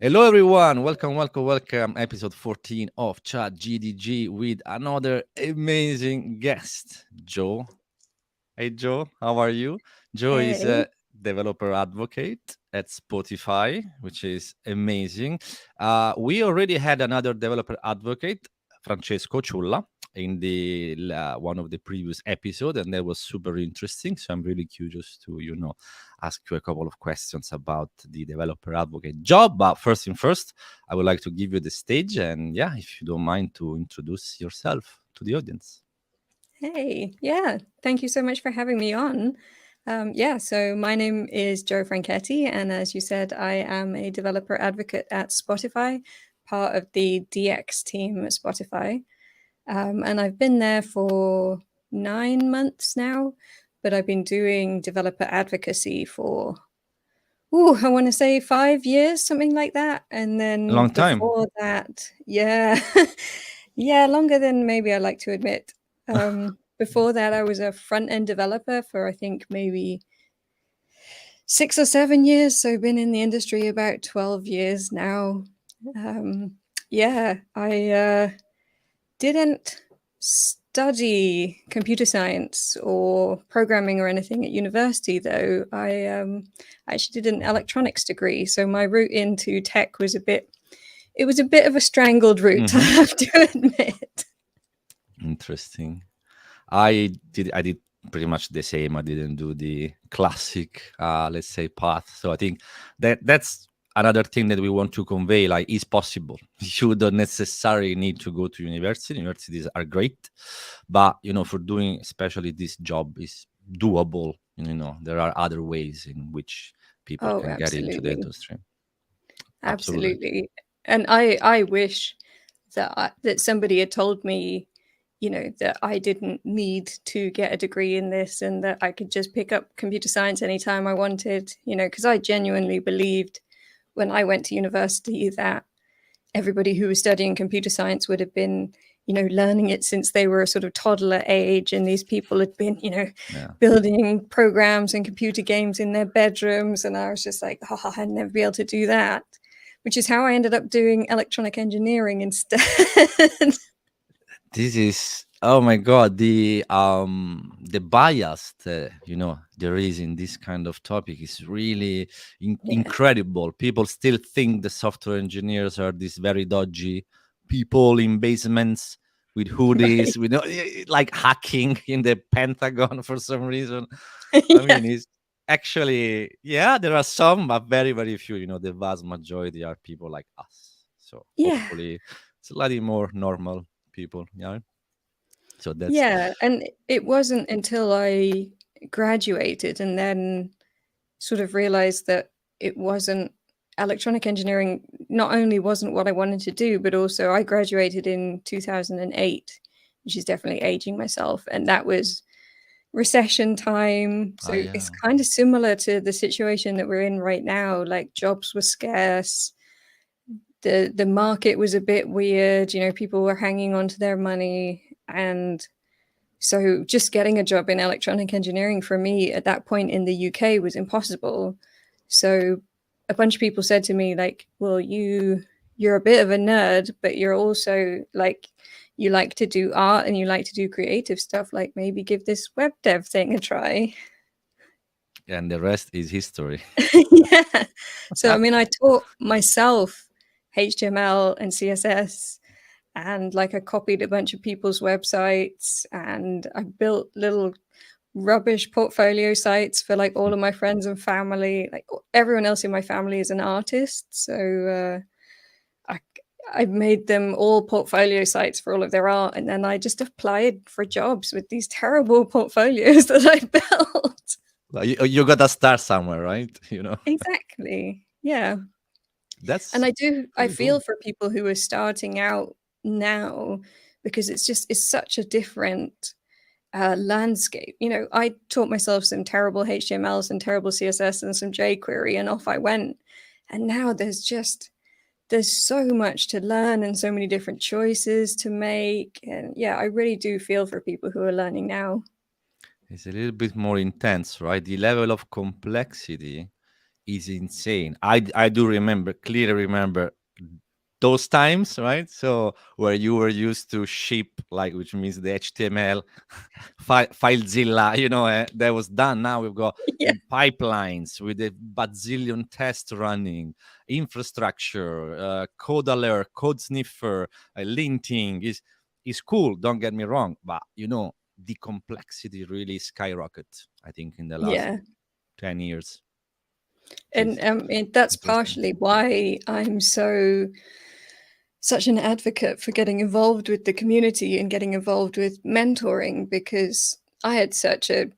Hello, everyone. Welcome. Episode 14 of ChatGDG with another amazing guest, Jo. Hey, Jo, how are you? Jo is Hey. a developer advocate at Spotify, which is amazing. We already had another developer advocate, Francesco Ciulla, in the one of the previous episode, and that was super interesting. So I'm really curious to, ask you a couple of questions about the developer advocate job. But first thing first, I would like to give you the stage, and yeah, if you don't mind to introduce yourself to the audience. Hey. Yeah. Thank you so much for having me on. So my name is Jo Franchetti, and as you said, I am a developer advocate at Spotify, part of the DX team at Spotify. And I've been there for 9 months now, but I've been doing developer advocacy for, I want to say 5 years, something like that. And A then long time. before that, yeah, yeah, longer than maybe I like to admit. Before that, I was a front end developer for I think maybe 6 or 7 years. So been in the industry about 12 years now. Um, yeah, I didn't study computer science or programming or anything at university, though. I actually did an electronics degree, so my route into tech was it was a bit of a strangled route, I Mhm. have to admit. Interesting. I did pretty much the same. I didn't do the classic, let's say, path. So I think that's another thing that we want to convey. Like, is possible. You don't necessarily need to go to university. Universities are great, but for doing especially this job is doable. There are other ways in which people Oh, can get into the absolutely. industry. Absolutely. Absolutely. And I wish that somebody had told me, that I didn't need to get a degree in this and that I could just pick up computer science anytime I wanted, because I genuinely believed when I went to university that everybody who was studying computer science would have been, learning it since they were a sort of toddler age. And these people had been, Yeah. building programs and computer games in their bedrooms. And I was just like, oh, I'd never be able to do that, which is how I ended up doing electronic engineering instead. This is, oh my god, the bias that there is in this kind of topic is really Yeah. incredible. People still think the software engineers are these very dodgy people in basements with Right. hoodies, with like hacking in the Pentagon for some reason. I Yeah. mean, it's actually, yeah, there are some, but very, very few. The vast majority are people like us. So Yeah. hopefully, slightly more normal people. Yeah. So that's Yeah. And it wasn't until I graduated and then sort of realized that it wasn't electronic engineering, not only wasn't what I wanted to do, but also I graduated in 2008, which is definitely aging myself. And that was recession time. So it's yeah. kind of similar to the situation that we're in right now. Like jobs were scarce. The market was a bit weird, people were hanging on to their money. And so just getting a job in electronic engineering for me at that point in the UK was impossible. So a bunch of people said to me like, well, you're a bit of a nerd, but you're also like, you like to do art and you like to do creative stuff, like maybe give this web dev thing a try. And the rest is history. Yeah. So I mean, I taught myself HTML and CSS, and like I copied a bunch of people's websites and I built little rubbish portfolio sites for like all of my friends and family. Like everyone else in my family is an artist, so I I made them all portfolio sites for all of their art, and then I just applied for jobs with these terrible portfolios that I built. Well, you got to start somewhere, right? Exactly. Yeah. And That's I pretty feel cool. for people who are starting out now because it's such a different landscape. I taught myself some terrible HTML, some terrible CSS, and some jQuery, and off I went. And now there's so much to learn and so many different choices to make. And yeah, I really do feel for people who are learning now. It's a little bit more intense, right? The level of complexity is insane. I do clearly remember those times, right? So where you were used to ship, like, which means the HTML FileZilla, that was done. Now we've got Yeah. pipelines with a bazillion tests running, infrastructure, code alert, code sniffer, linting is cool. Don't get me wrong, but the complexity really skyrocketed, I think, in the last Yeah. 10 years. And that's Interesting. partially why I'm such an advocate for getting involved with the community and getting involved with mentoring, because I had such a,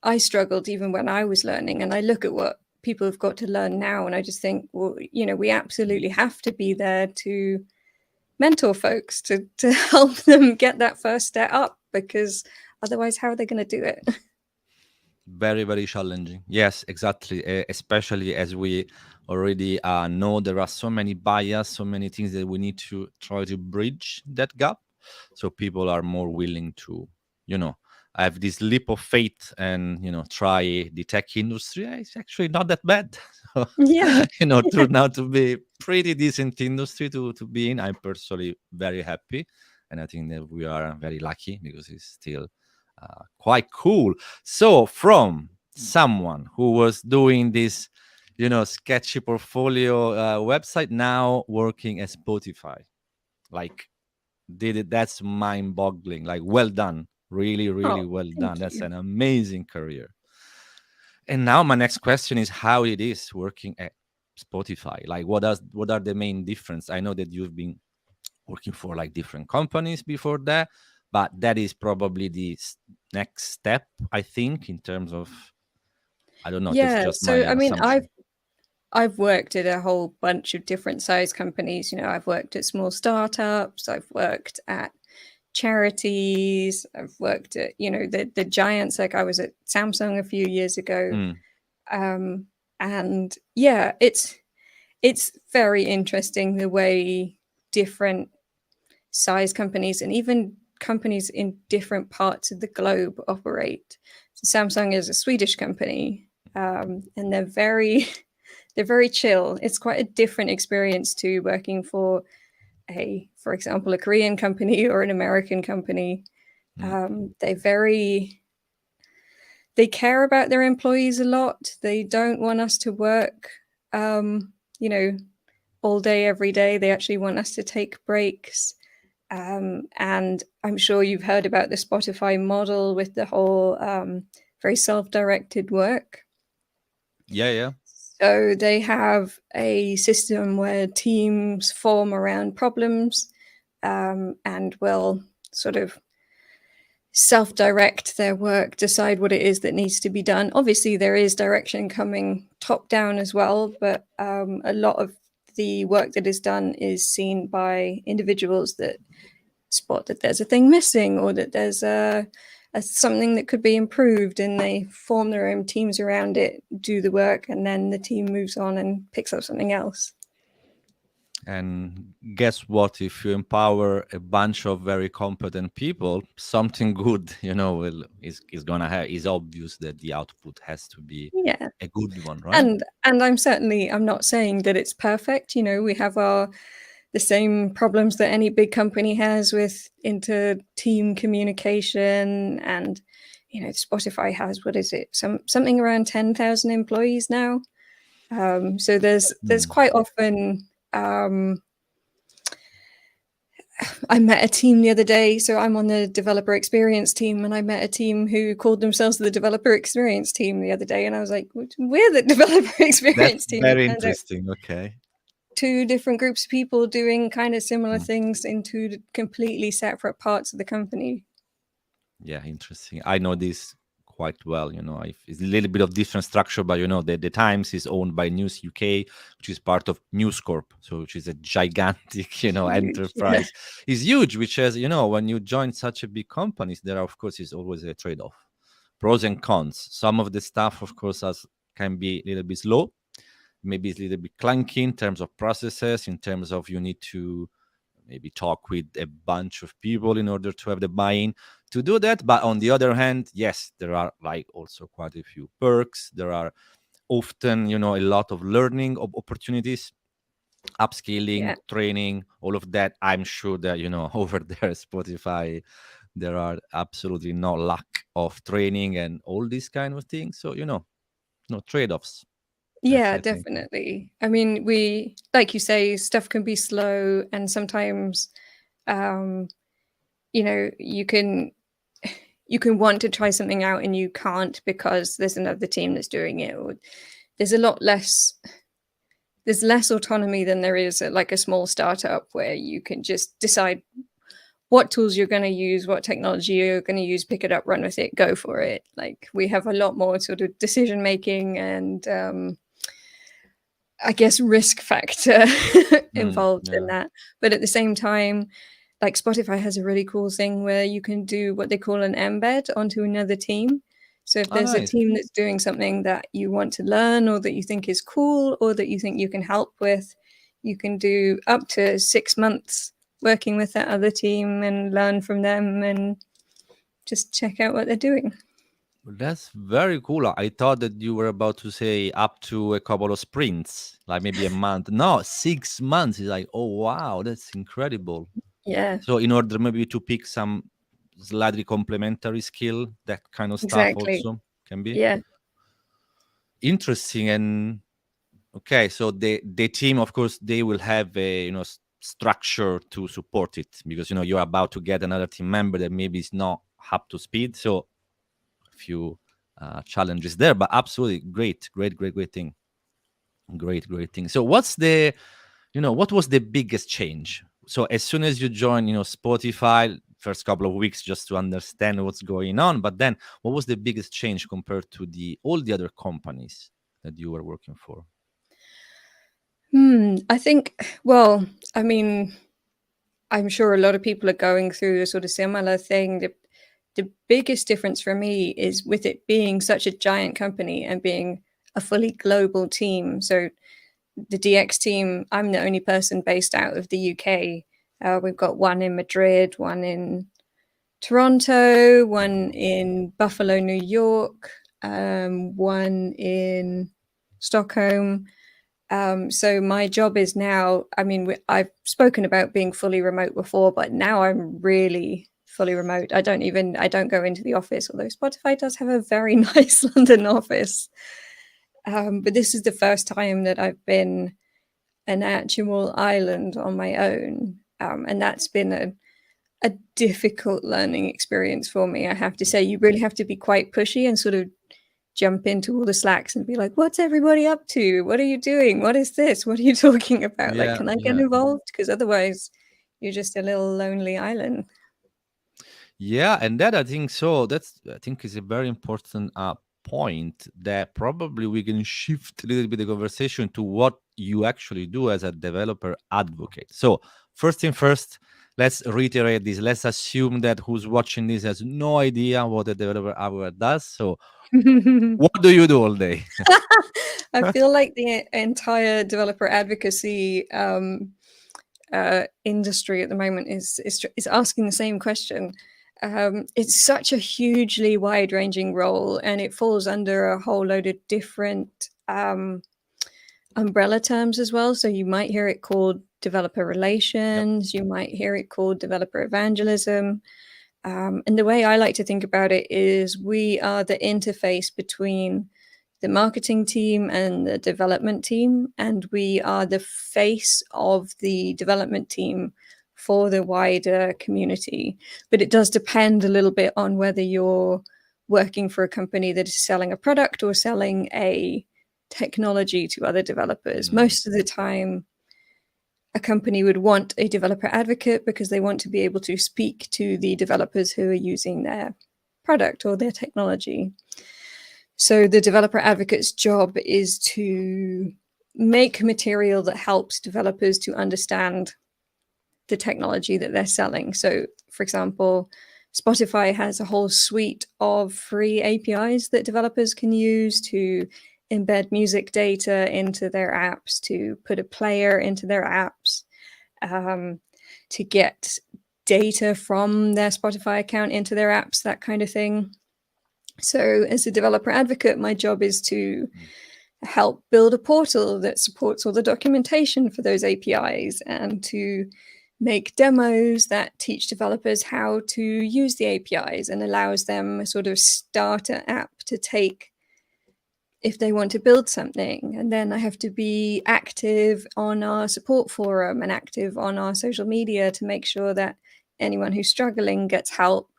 I struggled even when I was learning, and I look at what people have got to learn now, and I just think, well, we absolutely have to be there to mentor folks, to help them get that first step up, because otherwise, how are they going to do it? Very, very challenging. Yes, exactly. Especially as we already know, there are so many bias, so many things that we need to try to bridge that gap. So people are more willing to, have this leap of faith and, try the tech industry. It's actually not that bad. So, Yeah. turned out to be pretty decent industry to be in. I'm personally very happy. And I think that we are very lucky because it's still quite cool. So from someone who was doing this, sketchy portfolio website, now working at Spotify, like, did it? That's mind-boggling. Like, well done, really, really Oh, well thank done. That's you. an amazing career. And now my next question is how it is working at Spotify. Like, what are the main difference? I know that you've been working for like different companies before that, but that is probably the next step, I think, in terms of, I don't know, that's Yeah. just my So, I mean, assumption. I've worked at a whole bunch of different size companies. I've worked at small startups, I've worked at charities, I've worked at, the giants, like I was at Samsung a few years ago. And yeah, it's very interesting the way different size companies and even companies in different parts of the globe operate. So Samsung is a Swedish company, and they're very they're very chill. It's quite a different experience to working for for example, a Korean company or an American company. They care about their employees a lot. They don't want us to work, you know, all day, every day. They actually want us to take breaks. And I'm sure you've heard about the Spotify model with the whole very self-directed work. Yeah. So they have a system where teams form around problems, and will sort of self-direct their work, decide what it is that needs to be done. Obviously, there is direction coming top down as well, but a lot of the work that is done is seen by individuals that spot that there's a thing missing, or that there's something that could be improved, and they form their own teams around it, do the work, and then the team moves on and picks up something else. And guess what? If you empower a bunch of very competent people, something good, is gonna have. Is obvious that the output has to be Yeah. a good one, right? And I'm not saying that it's perfect. We have the same problems that any big company has with inter-team communication, and Spotify has, what is it, something around 10,000 employees now. So there's quite often, I met a team the other day. So I'm on the developer experience team, and I met a team who called themselves the developer experience team the other day, and I was like, we're the developer experience That's team. very It turns out interesting. Okay. two different groups of people doing kind of similar Mm. things in two completely separate parts of the company. Yeah, interesting. I know this quite well. It's a little bit of different structure, but the Times is owned by News UK, which is part of News Corp, so which is a gigantic, Huge. Yeah. enterprise. It's huge, which has, when you join such a big companies, there are, of course, is always a trade-off, pros and cons. Some of the stuff, of course, can be a little bit slow, maybe it's a little bit clunky in terms of processes, in terms of you need to maybe talk with a bunch of people in order to have the buy-in to do that. But on the other hand, yes, there are like also quite a few perks. There are often, a lot of learning opportunities, upskilling, Yeah. training, all of that. I'm sure that, over there at Spotify, there are absolutely no lack of training and all these kind of things. So, no trade-offs. That's, Yeah, I think. definitely. I mean, we, like you say, stuff can be slow, and sometimes, um, you can want to try something out and you can't because there's another team that's doing it, or there's a lot less there's less autonomy than there is at like a small startup where you can just decide what tools you're going to use, what technology you're going to use, pick it up, run with it, go for it. Like, we have a lot more sort of decision making and I guess risk factor involved in Yeah. that. But at the same time, like, Spotify has a really cool thing where you can do what they call an embed onto another team. So if Oh, there's a nice. team that's doing something that you want to learn or that you think is cool or that you think you can help with, you can do up to 6 months working with that other team and learn from them and just check out what they're doing. That's very cool. I thought that you were about to say up to a couple of sprints, like maybe a month. No, 6 months is like, oh wow, that's incredible. Yeah, So in order maybe to pick some slightly complementary skill, that kind of stuff exactly. also can be Yeah, interesting. And okay, so the team, of course, they will have a structure to support it, because you're about to get another team member that maybe is not up to speed. So a few challenges there, but absolutely great thing. Great thing. So what was the biggest change? So as soon as you join, Spotify, first couple of weeks just to understand what's going on, but then what was the biggest change compared to all the other companies that you were working for? I think, well, I mean, I'm sure a lot of people are going through a sort of similar thing. The biggest difference for me is with it being such a giant company and being a fully global team. So the DX team, I'm the only person based out of the UK. We've got one in Madrid, one in Toronto, one in Buffalo, New York, one in Stockholm. So my job is now, I mean, I've spoken about being fully remote before, but now I'm really fully remote. I don't go into the office, although Spotify does have a very nice London office. But this is the first time that I've been an actual island on my own. And that's been a difficult learning experience for me. I have to say, you really have to be quite pushy and sort of jump into all the Slacks and be like, what's everybody up to? What are you doing? What is this? What are you talking about? Like, Yeah, can I get yeah. involved? Because otherwise, you're just a little lonely island. Yeah, and that I think so. I think is a very important point that probably we can shift a little bit the conversation to what you actually do as a developer advocate. So first thing first, let's reiterate this. Let's assume that who's watching this has no idea what a developer advocate does. So what do you do all day? I feel like the entire developer advocacy industry at the moment is asking the same question. It's such a hugely wide-ranging role, and it falls under a whole load of different umbrella terms as well. So you might hear it called developer Yep. relations, you might hear it called developer evangelism. And the way I like to think about it is we are the interface between the marketing team and the development team, and we are the face of the development team for the wider community. But it does depend a little bit on whether you're working for a company that is selling a product or selling a technology to other developers. Mm, Most of the time, a company would want a developer advocate because they want to be able to speak to the developers who are using their product or their technology. So the developer advocate's job is to make material that helps developers to understand the technology that they're selling. So, for example, Spotify has a whole suite of free APIs that developers can use to embed music data into their apps, to put a player into their apps, to get data from their Spotify account into their apps, that kind of thing. So as a developer advocate, my job is to help build a portal that supports all the documentation for those APIs, and to make demos that teach developers how to use the APIs and allows them a sort of starter app to take if they want to build something. And then I have to be active on our support forum and active on our social media to make sure that anyone who's struggling gets help.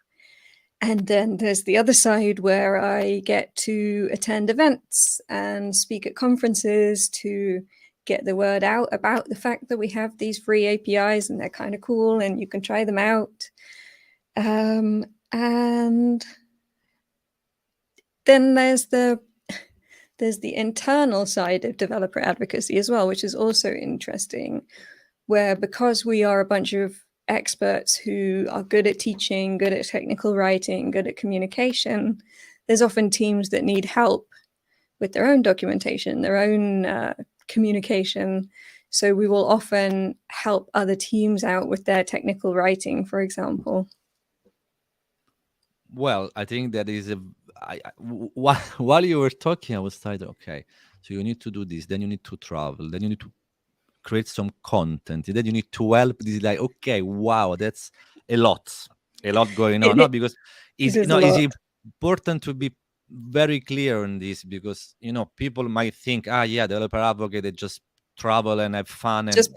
And then there's the other side where I get to attend events and speak at conferences to get the word out about the fact that we have these free APIs and they're kind of cool and you can try them out. And then there's the internal side of developer advocacy as well, which is also interesting, where because we are a bunch of experts who are good at teaching, good at technical writing, good at communication, there's often teams that need help with their own documentation, their own communication. So we will often help other teams out with their technical writing, for example. Well, I think that is while you were talking, I was thinking, okay, so you need to do this, then you need to travel, then you need to create some content, then you need to help. This is like, okay, wow, that's a lot going on. No, because it's important to be very clear on this, because people might think, yeah, developer advocate, they just travel and have fun and just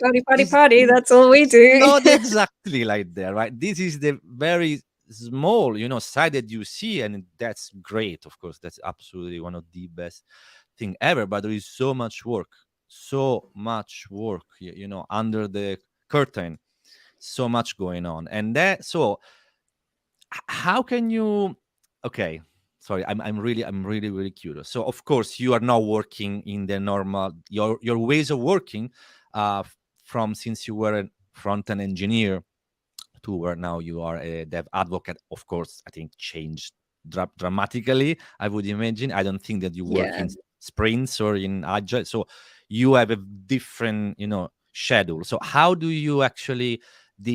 party. That's all we do. Not exactly like that, right? This is the very small, side that you see, and that's great. Of course, that's absolutely one of the best thing ever. But there is so much work, under the curtain, so much going on, and how can you? Okay, sorry, I'm really curious. So of course you are now working in the normal your ways of working, from since you were a front-end engineer to where now you are a dev advocate. Of course, I think changed dramatically, I would imagine. I don't think that you work in sprints or in agile, so you have a different schedule. So how do you actually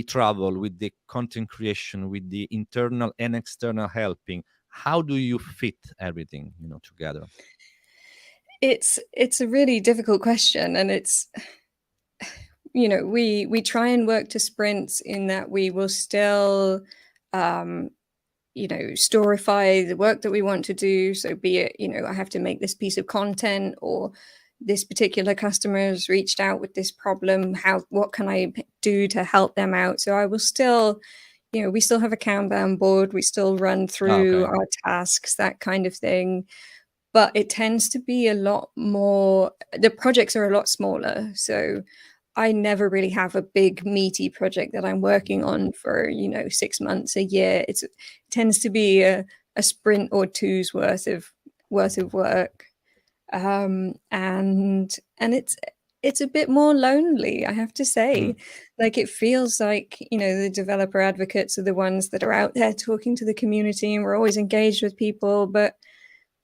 travel with the content creation, with the internal and external helping? How do you fit everything together? It's a really difficult question, and it's we try and work to sprints in that we will still storify the work that we want to do. So be it I have to make this piece of content, or this particular customer has reached out with this problem, what can I do to help them out? So I will still we still have a Kanban board, we still run through our tasks, that kind of thing. But it tends to be a lot more, the projects are a lot smaller. So I never really have a big meaty project that I'm working on for 6 months, a year. It tends to be a sprint or two's worth of work, and it's a bit more lonely, I have to say. Like, it feels like the developer advocates are the ones that are out there talking to the community, and we're always engaged with people. But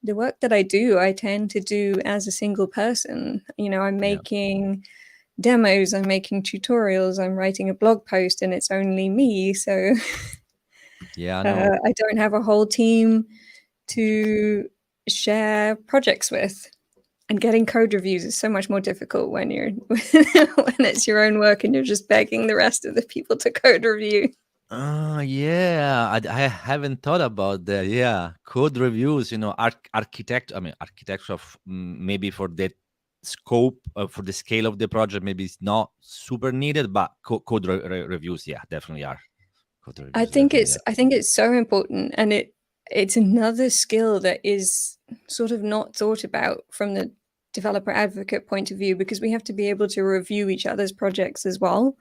the work that I do, I tend to do as a single person. I'm making demos, I'm making tutorials, I'm writing a blog post, and it's only me. So I don't have a whole team to share projects with. And getting code reviews is so much more difficult when it's your own work and you're just begging the rest of the people to code review. Yeah, I haven't thought about that. Yeah, code reviews, architecture of maybe for the scope, for the scale of the project, maybe it's not super needed, but code reviews, yeah, definitely are. Code reviews, I think it's so important, and it's another skill that is sort of not thought about from the developer advocate point of view, because we have to be able to review each other's projects as well.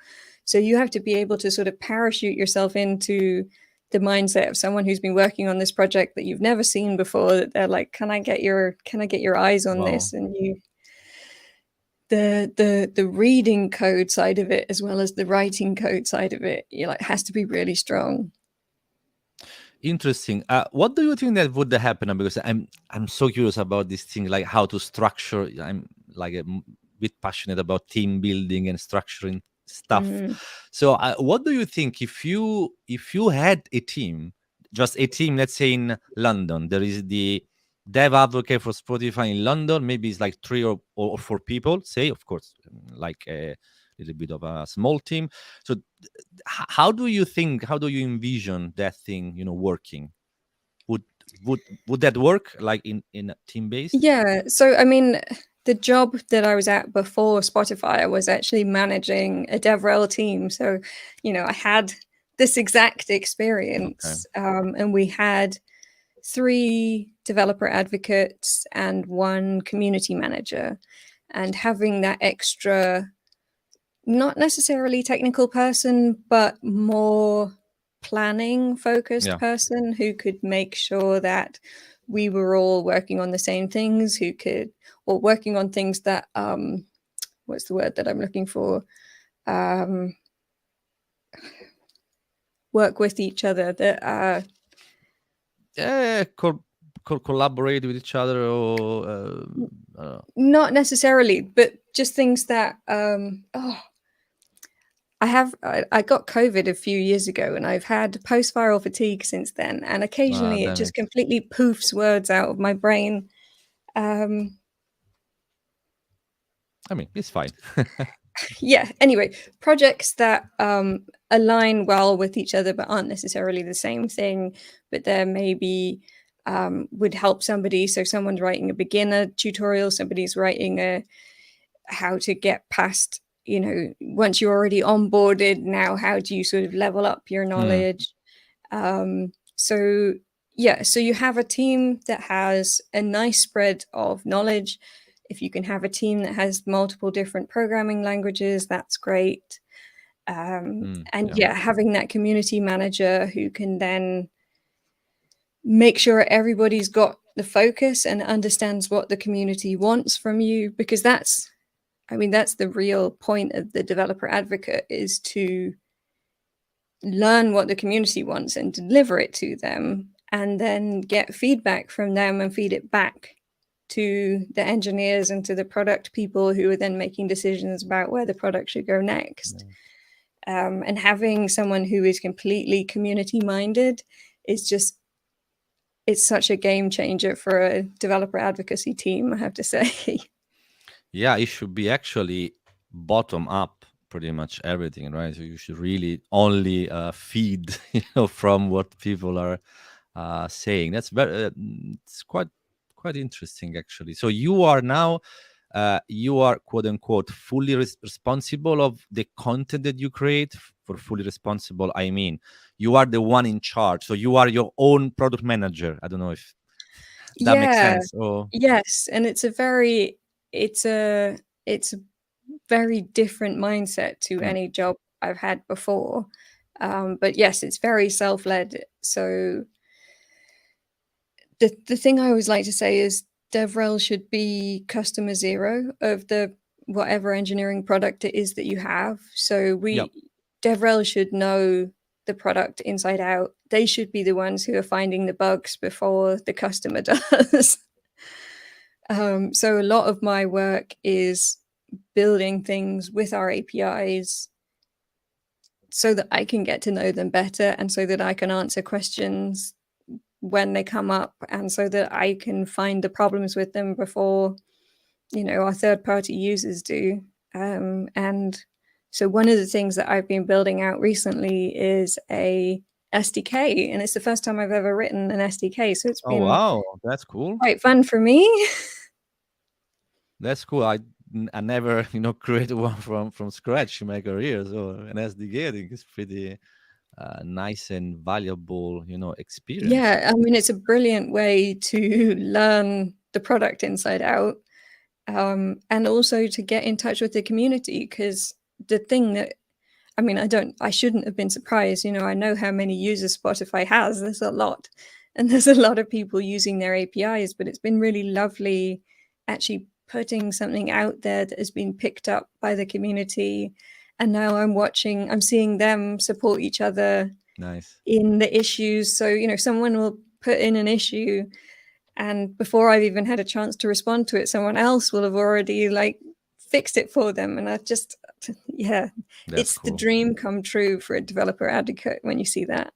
So you have to be able to sort of parachute yourself into the mindset of someone who's been working on this project that you've never seen before, that they're like, can I get your eyes on this? And the reading code side of it, as well as the writing code side of it, has to be really strong. Interesting. What do you think that would happen? Because I'm so curious about this thing, like how to structure. I'm like a bit passionate about team building and structuring stuff. So what do you think if you had a team, just a team, let's say in London, there is the dev advocate for Spotify in London. Maybe it's like 3 or 4 people, say, of course, like a little bit of a small team. So how do you think, how do you envision that thing, working? Would would that work like in a team based? Yeah. So, I mean, the job that I was at before Spotify, I was actually managing a DevRel team. So, I had this exact Okay. experience. And we had 3 developer advocates and 1 community manager. And having that extra, not necessarily technical person, but more planning focused Yeah. person who could make sure that we were all working on the same things, or working on things that, what's the word that I'm looking for? Um, work with each other, that, Yeah. Collaborate with each other, or not necessarily, but just things that, I got COVID a few years ago, and I've had post-viral fatigue since then, and occasionally it damn just it. completely poofs words out of my brain. Um, I mean, it's fine. yeah, anyway, projects that align well with each other but aren't necessarily the same thing, but there maybe would help somebody. So someone's writing a beginner tutorial, somebody's writing a how to get past, once you're already onboarded, now how do you sort of level up your Hmm. knowledge? So yeah, so you have a team that has a nice spread of knowledge. If you can have a team that has multiple different programming languages, that's great. And Yeah. yeah, having that community manager who can then make sure everybody's got the focus and understands what the community wants from you, because that's the real point of the developer advocate, is to learn what the community wants and deliver it to them, and then get feedback from them and feed it back to the engineers and to the product people, who are then making decisions about where the product should go next. And having someone who is completely community minded is just, it's such a game changer for a developer advocacy team, I have to say. Yeah, it should be actually bottom up, pretty much everything, right? So you should really only feed, from what people are saying. That's very, it's quite interesting, actually. So you are now, you are quote unquote fully responsible of the content that you create. For fully responsible, I mean, you are the one in charge. So you are your own product manager. I don't know if that makes Yeah. sense. Or Yes, and it's a it's a very different mindset to mm, any job I've had before. But yes, it's very self-led. So the thing I always like to say is DevRel should be customer zero of the whatever engineering product it is that you have. So yeah. DevRel should know the product inside out. They should be the ones who are finding the bugs before the customer does. So a lot of my work is building things with our APIs so that I can get to know them better, and so that I can answer questions when they come up, and so that I can find the problems with them before, our third party users do. And so one of the things that I've been building out recently is a SDK, and it's the first time I've ever written an SDK. So it's Oh been wow, that's cool. quite fun for me. That's cool. I never, created one from scratch in my career. So an SDK, I think, is pretty nice and valuable, experience. Yeah, I mean, it's a brilliant way to learn the product inside out, and also to get in touch with the community. Because the thing that, I shouldn't have been surprised. I know how many users Spotify has. There's a lot, and there's a lot of people using their APIs. But it's been really lovely, actually putting something out there that has been picked up by the community, and now I'm seeing them support each other Nice. in the issues. So, someone will put in an issue, and before I've even had a chance to respond to it, someone else will have already fixed it for them. And yeah, That's it's the cool. dream come true for a developer advocate when you see that.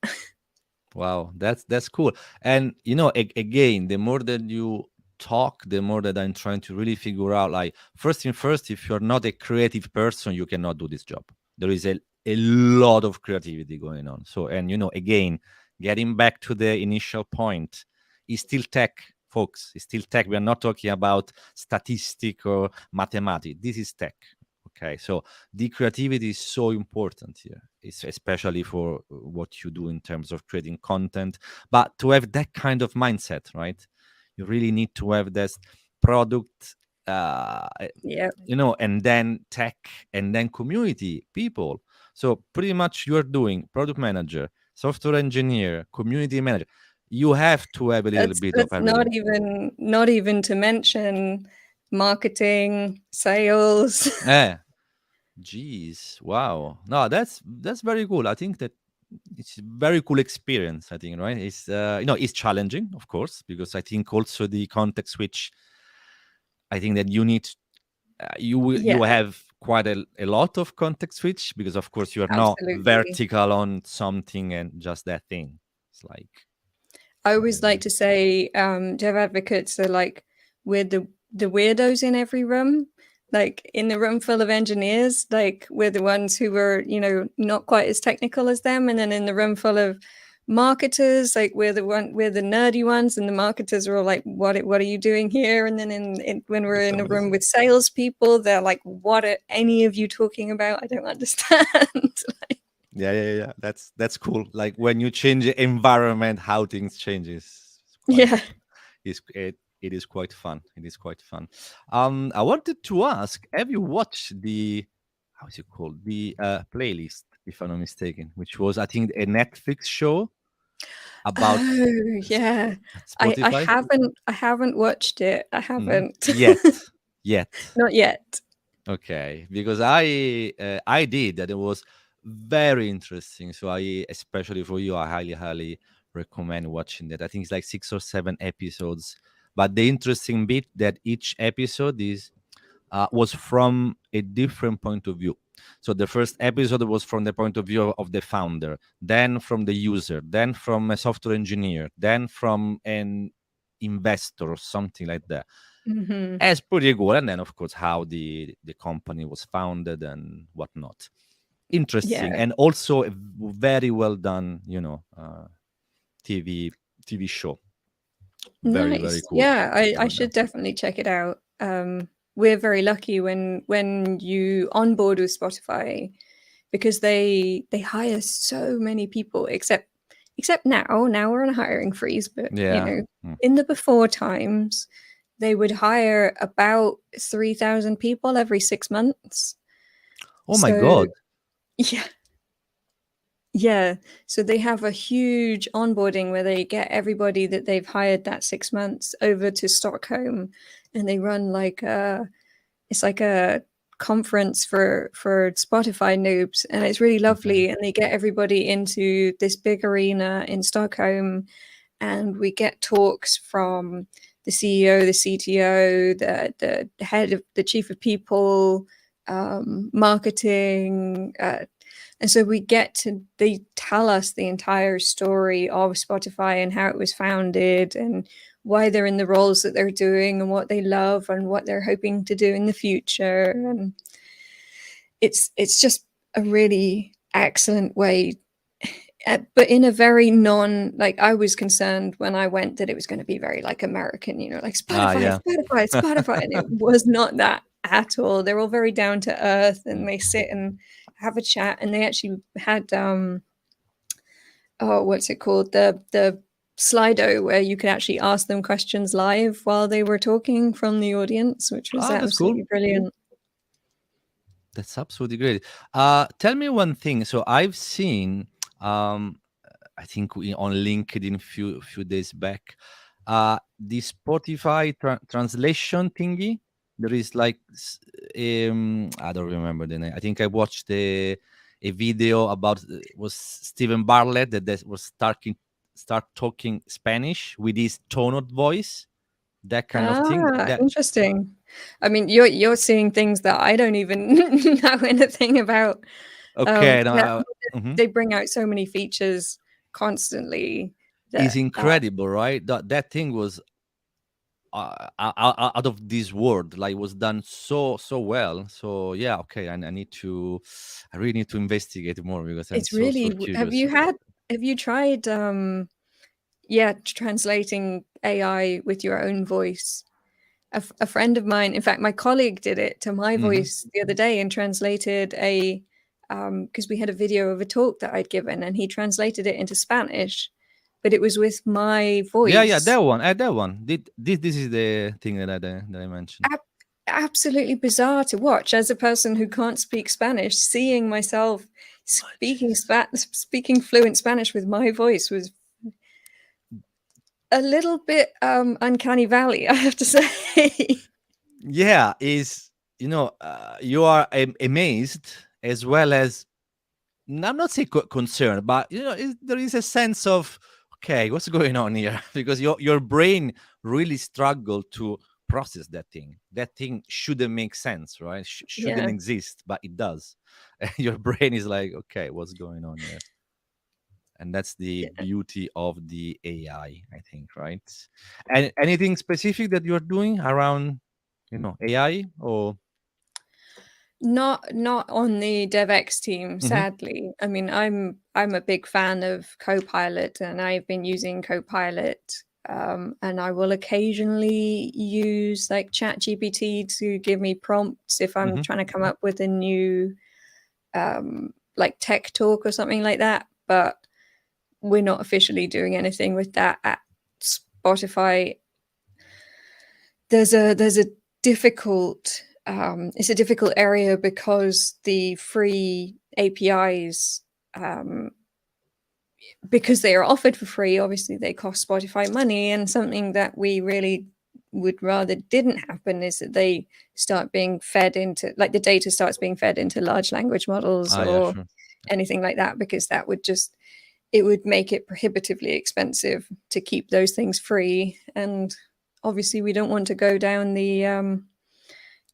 Wow, that's cool. And again, the more that you talk, the more that I'm trying to really figure out. Like, first thing first, if you're not a creative person, you cannot do this job. There is a lot of creativity going on. So, and again, getting back to the initial point, it's still tech, folks. It's still tech. We are not talking about statistic or mathematics. This is tech. Okay, so the creativity is so important here. It's especially for what you do in terms of creating content. But to have that kind of mindset, right? You really need to have this product, uh, Yeah, and then tech, and then community people. So pretty much you are doing product manager, software engineer, community manager. You have to have a little bit of that's everything. not even to mention marketing, sales. Eh, Jeez, wow. No, that's very cool. I think that it's a very cool experience. I think, right? It's it's challenging, of course, because I think also the context switch. I think that you need you Yeah, have quite a lot of context switch, because of course you are not absolutely. vertical on something and just that thing. It's like I always like very, to say, dev advocates are like we're the weirdos in every room. Like in the room full of engineers, like we're the ones who were, not quite as technical as them. And then in the room full of marketers, like we're the nerdy ones, and the marketers are all like, what are you doing here? And then when we're it's in a room amazing. with salespeople, they're like, what are any of you talking about? I don't understand. Like, Yeah. That's cool. Like when you change the environment, how things changes. It's quite yeah. it is quite fun. It is quite fun. I wanted to ask, have you watched the how is it called? The playlist, if I'm not mistaken, which was I think a Netflix show about Oh, Sp- yeah. I Spotify. haven't watched it. I haven't. Yet, yet. Not yet. Okay, because I did, and it was very interesting. So I, especially for you, I highly recommend watching that. I think it's like 6 or 7 episodes. But the interesting bit that each episode is was from a different point of view. So the first episode was from the point of view of the founder, then from the user, then from a software engineer, then from an investor or something like that. Mhm. As pretty good, and then of course how the company was founded and whatnot. Interesting, Yeah. and also a very well done, TV TV show. Very Nice. cool. Yeah, I Very well should definitely check it out. We're very lucky when you onboard with Spotify because they hire so many people, except now. Now we're on a hiring freeze, but Yeah. Mm. in the before times, they would hire about 3,000 people every 6 months. Oh my So god. yeah, yeah. So they have a huge onboarding where they get everybody that they've hired that 6 months over to Stockholm, and they run it's like a conference for Spotify noobs, and it's really Okay. lovely. And they get everybody into this big arena in Stockholm, and we get talks from the CEO, the CTO, the head of the chief of people, marketing, and so they tell us the entire story of Spotify and how it was founded and why they're in the roles that they're doing and what they love and what they're hoping to do in the future. And it's just a really excellent way. But in a very like I was concerned when I went that it was going to be very like American, like Ah, Spotify, yeah. Spotify, Spotify. And it was not that at all. They're all very down to earth and they sit and have a chat. And they actually had oh, what's it called? The Slido where you could actually ask them questions live while they were talking from the audience, which was Ah, that's cool. absolutely brilliant. That's absolutely great. Tell me one thing. So I've seen, um, I think on LinkedIn few days back, the Spotify translation thingy. There is like, I don't remember the name. I think I watched a video about was Stephen Bartlett that was start talking Spanish with his tone of voice. That kind of thing. Ah, That interesting. I mean, you're seeing things that I don't even know anything about. okay. No, Yeah, mhm. they bring out so many features constantly. Is That incredible, right? That thing was out of this world. Like, was done so well. So yeah, okay. I need to. I really need to investigate more because I'm it's so really. Have curious you about had? it. Have you tried? Translating AI with your own voice. A friend of mine, in fact, my colleague did it to my Mhm. voice the other day and translated because we had a video of a talk that I'd given, and he translated it into Spanish, but it was with my Yeah, voice. that one. That one. This is the thing that I mentioned. Ab- Absolutely bizarre to watch as a person who can't speak Spanish. Seeing myself Oh, speaking fluent Spanish with my voice was a little bit uncanny valley, I have to say. yeah, is you are amazed as well as I'm not saying concerned, but there is a sense of okay, what's going on here? Because your brain really struggled to process that thing. That thing shouldn't make sense, right? Shouldn't Yeah. exist, but it does. Your brain is like, okay, what's going on here? And that's the Yeah. beauty of the AI, I think, right? And anything specific that you're doing around, AI or? Not on the DevX team, Mhm, sadly. I mean, I'm a big fan of Copilot, and I've been using Copilot, and I will occasionally use like ChatGPT to give me prompts if I'm mhm. trying to come up with a new like tech talk or something like that. But we're not officially doing anything with that at Spotify. There's a difficult it's a difficult area because the free APIs, because they are offered for free, obviously they cost Spotify money, and something that we really would rather didn't happen is that they start being fed into, like, the data starts being fed into large language models Ah, yeah, or sure. anything like that, because that would just, it would make it prohibitively expensive to keep those things free. And obviously we don't want to go down the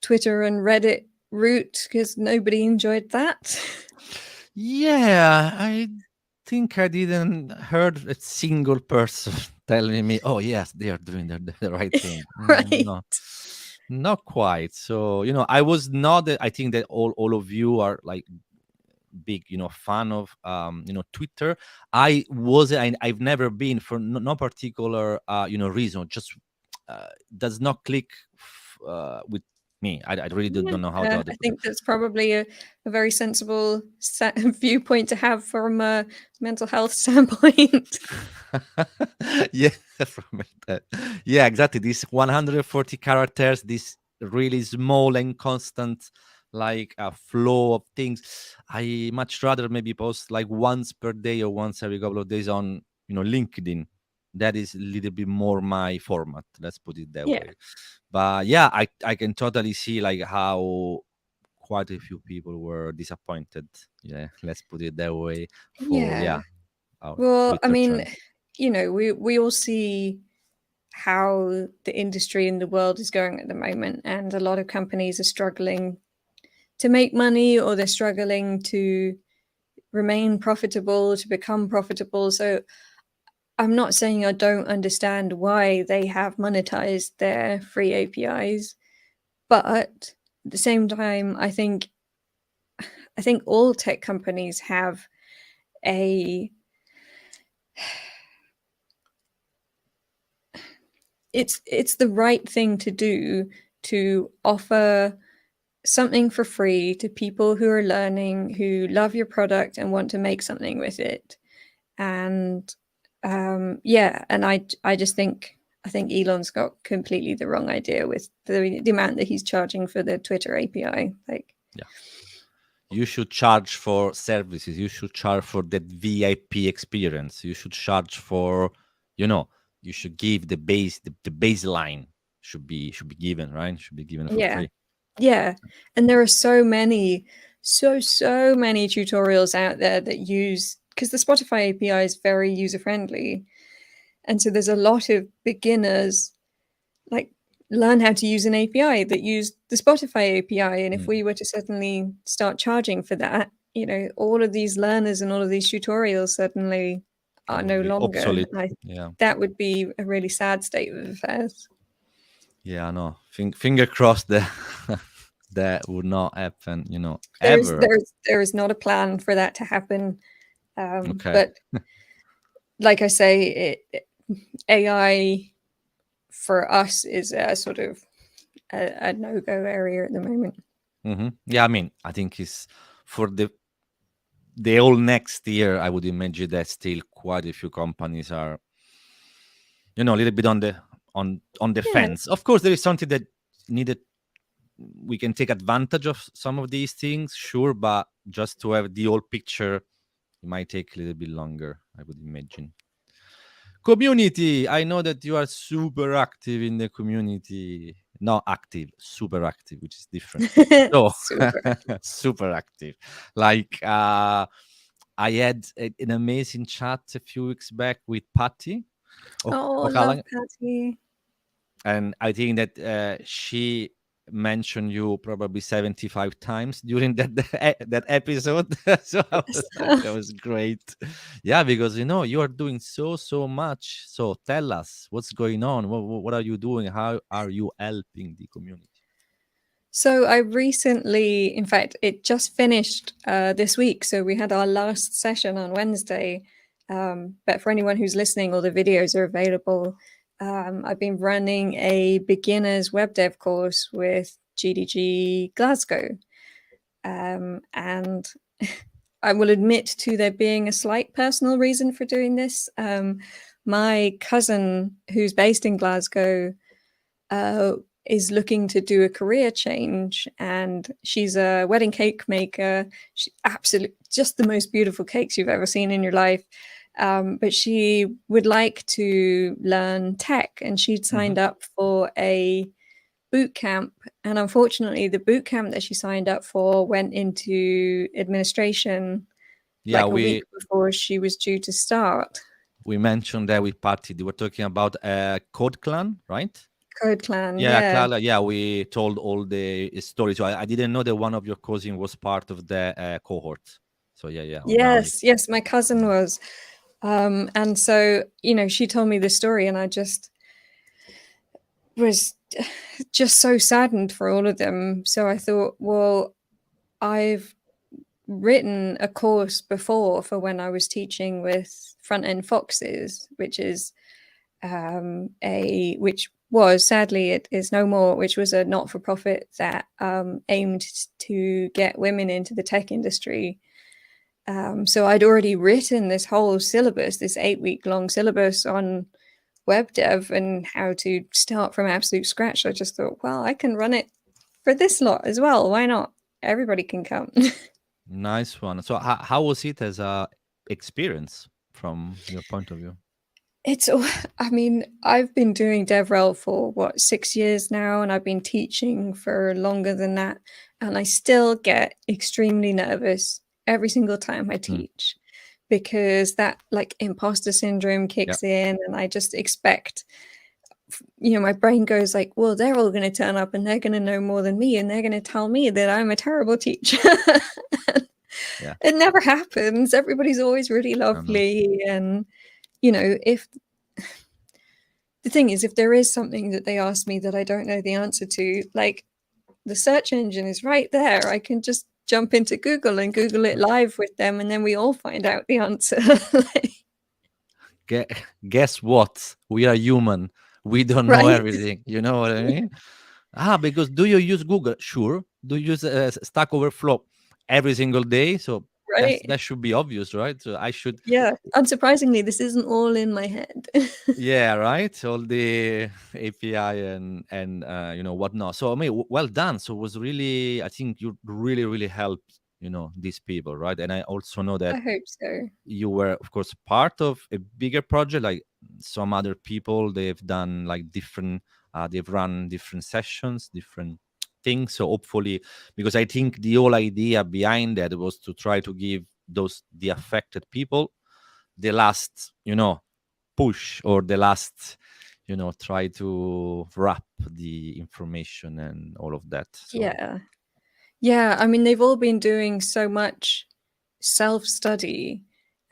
Twitter and Reddit route because nobody enjoyed that. Yeah, I think I didn't heard a single person telling me, "Oh yes, they are doing the right thing." Right. No, not quite. So I was not. I think that all of you are like big fan of Twitter. I've never been for no particular reason. Just does not click with me. I really Yeah, don't know how to I put it. think that's probably a very sensible viewpoint to have from a mental health standpoint. Yeah, from yeah, exactly. These 140 characters, this really small and constant like a flow of things. I much rather maybe post like once per day or once every couple of days on LinkedIn. That is a little bit more my format. Let's put it that Yeah, way. But yeah, I can totally see like how quite a few people were disappointed. Yeah, let's put it that way. For yeah. yeah, our Well, I Twitter mean, trend. we all see how the industry in the world is going at the moment, and a lot of companies are struggling to make money, or they're struggling to remain profitable, to become profitable. So I'm not saying I don't understand why they have monetized their free APIs, but at the same time, I think all tech companies have a it's the right thing to do to offer something for free to people who are learning, who love your product and want to make something with it. And yeah, and I just think I think Elon's got completely the wrong idea with the amount that he's charging for the Twitter API. Like, Yeah. You should charge for services. You should charge for that VIP experience. You should charge for, you know, you should give the baseline should be given, right? Should be given for yeah, free. yeah. And there are so many, so many tutorials out there that use, because the Spotify API is very user friendly. And so there's a lot of beginners like learn how to use an API that use the Spotify API. And if Mm. we were to suddenly start charging for that, all of these learners and all of these tutorials suddenly are would no be longer. obsolete. And Yeah. that would be a really sad state of affairs. Yeah, no. Finger crossed that that would not happen, There's ever. there is not a plan for that to happen. Okay. But like I say, AI for us is a sort of a no-go area at the moment. Yeah, I mean, I think it's for the whole next year. I would imagine that still quite a few companies are, a little bit on the Yeah. fence. Of course, there is something that needed. We can take advantage of some of these things, sure, but just to have the whole picture, it might take a little bit longer, I would imagine. Community, I know that you are super active in the community. Not active, super active, which is different. So Super. super active. Like I had an amazing chat a few weeks back with Patty. Oh, love O'Callaghan, Patty. and I think that she mentioned you probably 75 times during that episode. So I was like, that was great. Yeah, because you are doing so much. So tell us what's going on. What are you doing? How are you helping the community? So I recently, in fact, it just finished this week. So we had our last session on Wednesday. But for anyone who's listening, all the videos are available. I've been running a beginner's web dev course with GDG Glasgow. And I will admit to there being a slight personal reason for doing this. My cousin, who's based in Glasgow, is looking to do a career change, and she's a wedding cake maker. She absolutely just the most beautiful cakes you've ever seen in your life. But she would like to learn tech, and she'd signed up for a boot camp. And unfortunately, the boot camp that she signed up for went into administration Yeah, like a week before she was due to start. we mentioned that with Patty. They were talking about Code Clan, right? Code Clan, Yeah, yeah. Clara, yeah, we told all the stories. So I didn't know that one of your cousins was part of the cohort. So yeah. Yes, my cousin was. And so, she told me this story, and I just was just so saddened for all of them. So I thought, well, I've written a course before for when I was teaching with Front End Foxes, which is which was, sadly it is no more, which was a not-for-profit that aimed to get women into the tech industry. So I'd already written this whole syllabus, this 8-week-long syllabus on web dev and how to start from absolute scratch. I just thought, well, I can run it for this lot as well. Why not? Everybody can come. Nice one. So how was it as a experience from your point of view? I mean, I've been doing DevRel for 6 years now, and I've been teaching for longer than that. And I still get extremely nervous every single time I teach because that like imposter syndrome kicks in, and I just expect, my brain goes like, well, they're all going to turn up and they're going to know more than me, and they're going to tell me that I'm a terrible teacher. It never happens. Everybody's always really lovely. And if the thing is, if there is something that they ask me that I don't know the answer to, like the search engine is right there. I can just jump into Google and Google it live with them, and then we all find out the answer. Guess what? We are human. We don't know Right? everything. You know what I mean? Because do you use Google? Sure. Do you use Stack Overflow every single day? So Right? that should be obvious, right? So I should. Yeah. Unsurprisingly, this isn't all in my head. Yeah, right. All the API and whatnot. So I mean, well done. So it was really, I think you really helped these people, right? And I also know that I hope so. you were, of course, part of a bigger project. Like some other people, they've done like different. They've run different sessions, different things. So hopefully, because I think the whole idea behind that was to try to give the affected people the last, push, or the last try to wrap the information and all of that. So yeah, I mean, they've all been doing so much self-study,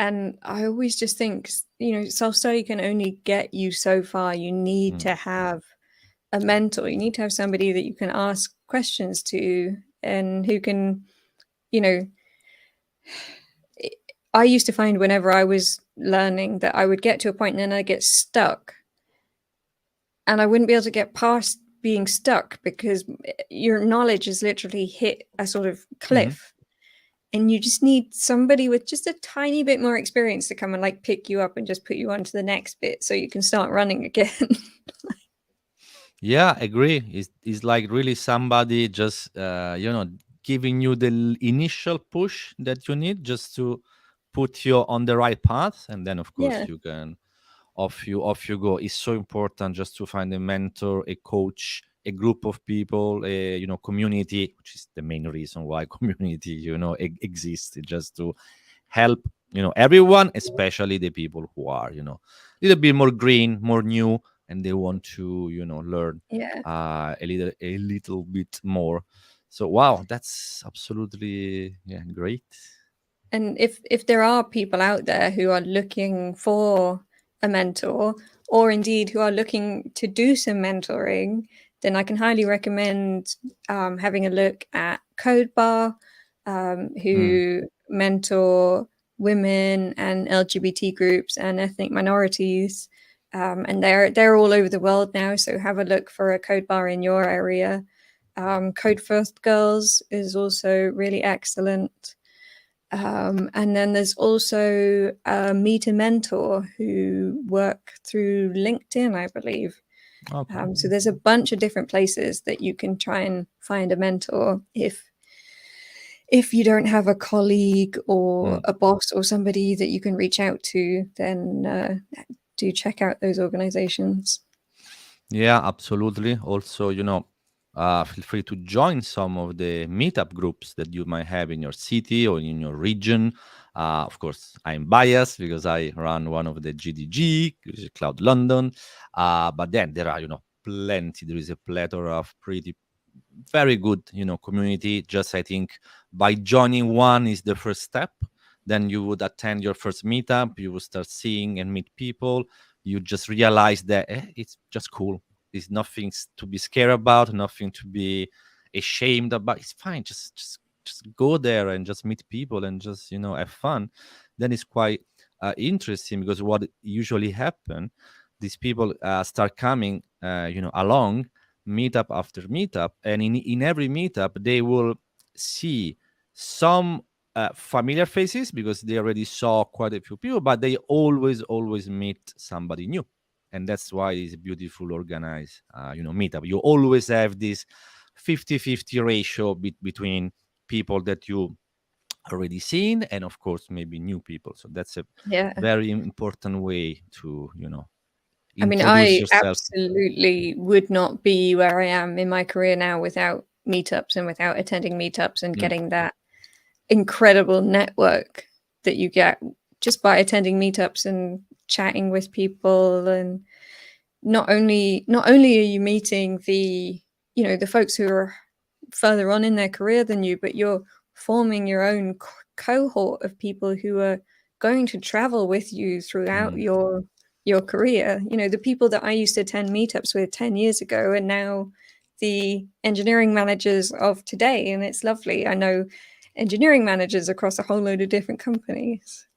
And I always just think, self-study can only get you so far. You need Mm. to have a mentor. You need to have somebody that you can ask questions to and who can, you know, I used to find whenever I was learning that I would get to a point and then I'd get stuck and I wouldn't be able to get past being stuck because your knowledge has literally hit a sort of Mhm. cliff. And you just need somebody with just a tiny bit more experience to come and like pick you up and just put you on to the next bit so you can start running again. Yeah, agree. It's like really somebody just giving you the initial push that you need just to put you on the right path, and then of course Yeah. you can off you go. It's so important just to find a mentor, a coach, a group of people, a community, which is the main reason why community exists, just to help everyone, especially the people who are a little bit more green, more new, and they want to learn Yeah. a little bit more. So wow, that's absolutely, yeah, great. And if there are people out there who are looking for a mentor or indeed who are looking to do some mentoring, then I can highly recommend having a look at Code Bar, Mm. who mentor women and LGBT groups and ethnic minorities. And they're all over the world now, so have a look for a Code Bar in your area. Code First Girls is also really excellent. And then there's also Meet a Mentor who work through LinkedIn, I believe. Okay. So there's a bunch of different places that you can try and find a mentor if you don't have a colleague or Mm. a boss or somebody that you can reach out to, then do check out those organizations. Yeah, absolutely. Also, feel free to join some of the meetup groups that you might have in your city or in your region. Of course, I'm biased because I run one of the GDG, which is Cloud London. But then there are, plenty. There is a plethora of pretty very good community. Just I think by joining one is the first step. Then you would attend your first meetup, you will start seeing and meet people. You just realize that it's just cool. There's nothing to be scared about, nothing to be ashamed about. It's fine. Just go there and just meet people and just have fun. Then it's quite interesting because what usually happen, these people start coming along meetup after meetup, and in every meetup they will see some familiar faces because they already saw quite a few people, but they always meet somebody new, and that's why it's a beautiful organized meetup. You always have this 50-50 ratio between people that you already seen and of course maybe new people. So that's a Yeah. very important way to I mean, introduce I yourself. absolutely would not be where I am in my career now without meetups and without attending meetups and Mm. getting that incredible network that you get just by attending meetups and chatting with people. And not only are you meeting the folks who are further on in their career than you, but you're forming your own cohort of people who are going to travel with you throughout Mm. your career. The people that I used to attend meetups with 10 years ago are now the engineering managers of today, and it's lovely. I know engineering managers across a whole load of different companies.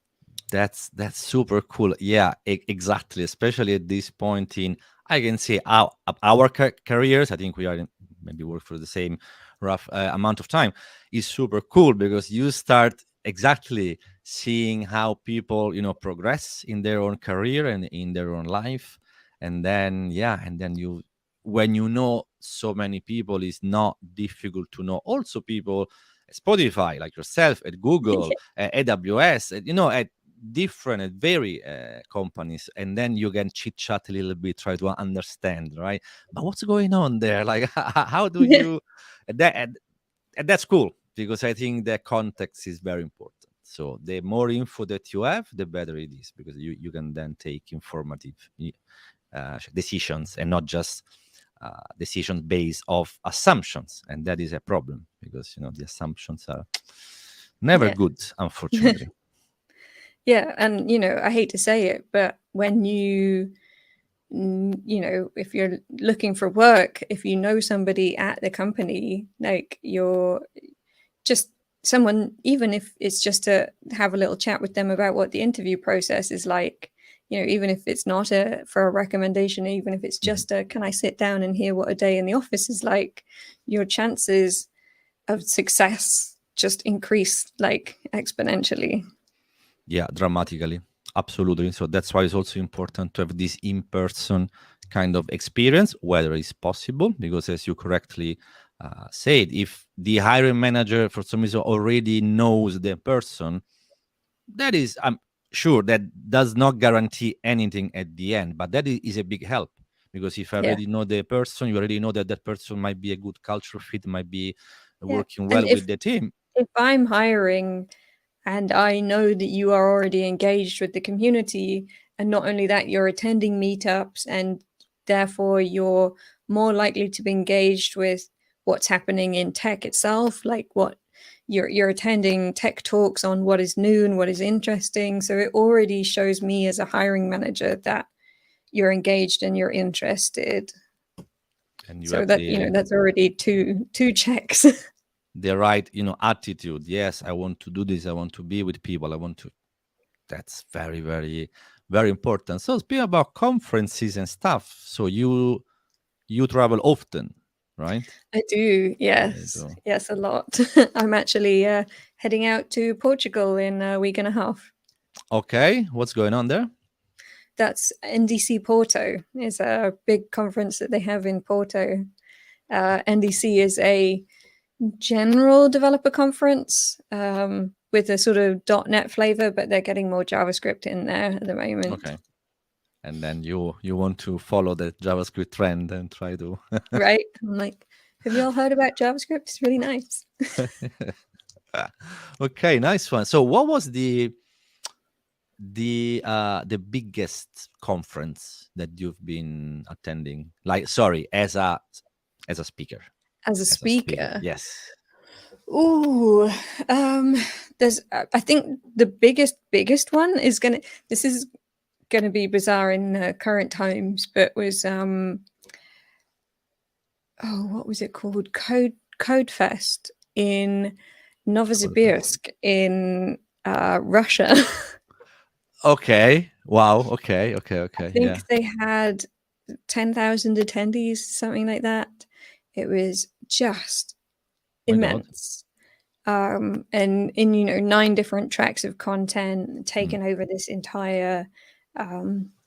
That's super cool. Yeah, exactly. Especially at this point in, I can say our careers. I think we are maybe work for the same rough amount of time. Is super cool because you start exactly seeing how people progress in their own career and in their own life, and then yeah, and then you when you know so many people, it's not difficult to know also people at Spotify like yourself, at Google, at AWS, at different and very companies, and then you can chit chat a little bit, try to understand, right? But what's going on there? Like, how do Yeah. you? And that's cool because I think the context is very important. So the more info that you have, the better it is because you can then take informative decisions and not just decisions based off assumptions, and that is a problem because the assumptions are never Yeah. good, unfortunately. Yeah, and I hate to say it, but when if you're looking for work, if you know somebody at the company, like you're just someone, even if it's just to have a little chat with them about what the interview process is like, even if it's not for a recommendation, even if it's just can I sit down and hear what a day in the office is like, your chances of success just increase like exponentially. Yeah, dramatically. Absolutely. So that's why it's also important to have this in-person kind of experience, whether it's possible, because as you correctly said, if the hiring manager for some reason already knows the person, that is, I'm sure that does not guarantee anything at the end, but that is a big help, because if I Yeah. already know the person, you already know that that person might be a good cultural fit, might be Yeah. working And well with the team. if I'm hiring and I know that you are already engaged with the community, and not only that, you're attending meetups, and therefore you're more likely to be engaged with what's happening in tech itself, like what you're attending tech talks on what is new and what is interesting. So it already shows me as a hiring manager that you're engaged and you're interested. And you So have that that's already two checks. the right attitude. Yes, I want to do this, I want to be with people, I want to. That's very, very, very important. So speaking about conferences and stuff, so you travel often, right? I do, Yeah, you yes. do. Yes, a lot. I'm actually heading out to Portugal in a week and a half. Okay, what's going on there? That's NDC Porto. It's a big conference that they have in Porto. NDC is a general developer conference with a sort of .NET flavor, but they're getting more JavaScript in there at the moment. Okay, and then you want to follow the JavaScript trend and try to. Right? I'm like, have you all heard about JavaScript? It's really nice. Okay, nice one. So what was the biggest conference that you've been attending, like, sorry, as a speaker? As a As a speaker, speaker, yes. ooh, there's. I think the biggest one is gonna. This is gonna be bizarre in current times, but was what was it called? Code Fest in Novosibirsk in Russia. Okay, wow, okay, I yeah. think they had 10,000 attendees, something like that. It was just My god. immense. And in 9 different tracks of content taken over this entire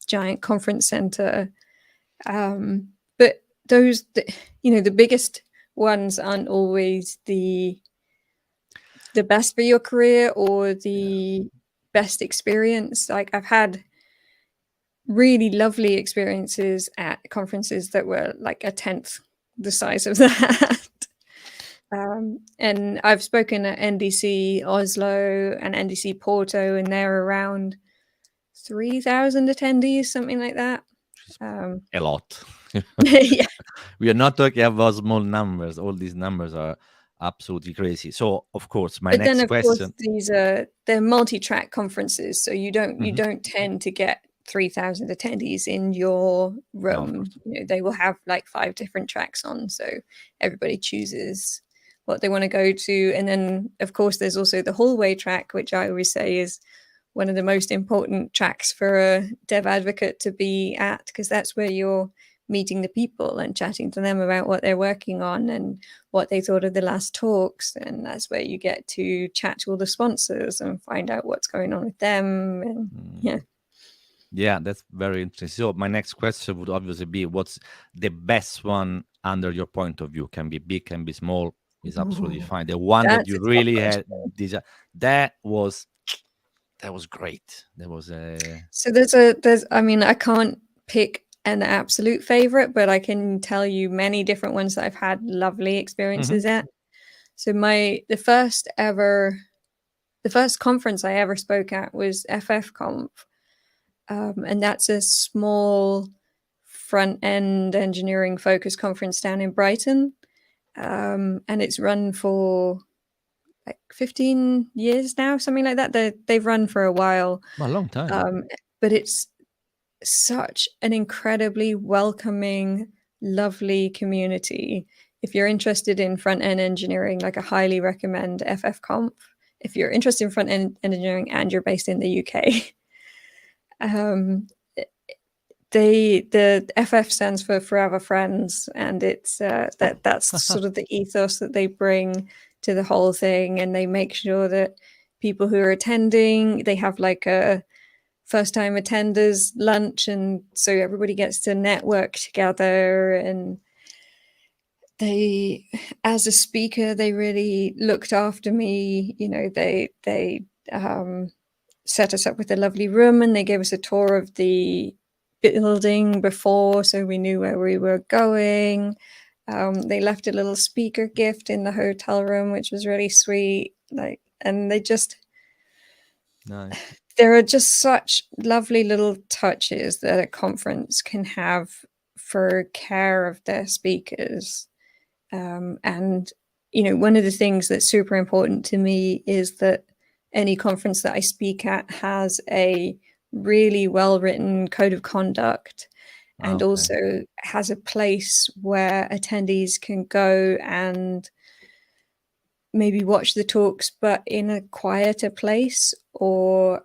giant conference center. But the biggest ones aren't always the best for your career or the best experience. Like, I've had really lovely experiences at conferences that were like a tenth the size of that. And I've spoken at NDC Oslo and NDC Porto, and they're around 3,000 attendees, something like that. A lot. Yeah. We are not talking about small numbers. All these numbers are absolutely crazy. So, of course, my But then, next of course, question. they're multi-track conferences, so you Mhm. don't tend to get 3,000 attendees in your No, of room. course. They will have like 5 different tracks on, so everybody chooses what they want to go to. And then, of course, there's also the hallway track, which I always say is one of the most important tracks for a dev advocate to be at, because that's where you're meeting the people and chatting to them about what they're working on and what they thought of the last talks. And that's where you get to chat to all the sponsors and find out what's going on with them. And yeah. Yeah, that's very interesting. So, my next question would obviously be, what's the best one under your point of view? Can be big, can be small, is absolutely Ooh, fine. The one that that's you a tough really had, question. that was great. That was a. So I mean, I can't pick an absolute favorite, but I can tell you many different ones that I've had lovely Mhm. experiences at. So the first conference I ever spoke at was FFConf, and that's a small front end engineering focused conference down in Brighton, and it's run for like 15 years now, something like that. They've run for a while, a long time. but it's such an incredibly welcoming, lovely community. If you're interested in front-end engineering, like I highly recommend FFConf. If you're interested in front-end engineering and you're based in the UK, the FF stands for Forever Friends, and it's that's sort of the ethos that they bring to the whole thing, and they make sure that people who are attending, they have like a first-time attenders lunch, and so everybody gets to network together. And they, as a speaker, they really looked after me. You know, they set us up with a lovely room, and they gave us a tour of the building before, so we knew where we were going. They left a little speaker gift in the hotel room, which was really sweet. Like, and they just, Nice. there are just such lovely little touches that a conference can have for care of their speakers. And, you know, one of the things that's super important to me is that any conference that I speak at has a really well-written code of conduct, and also has a place where attendees can go and maybe watch the talks, but in a quieter place, or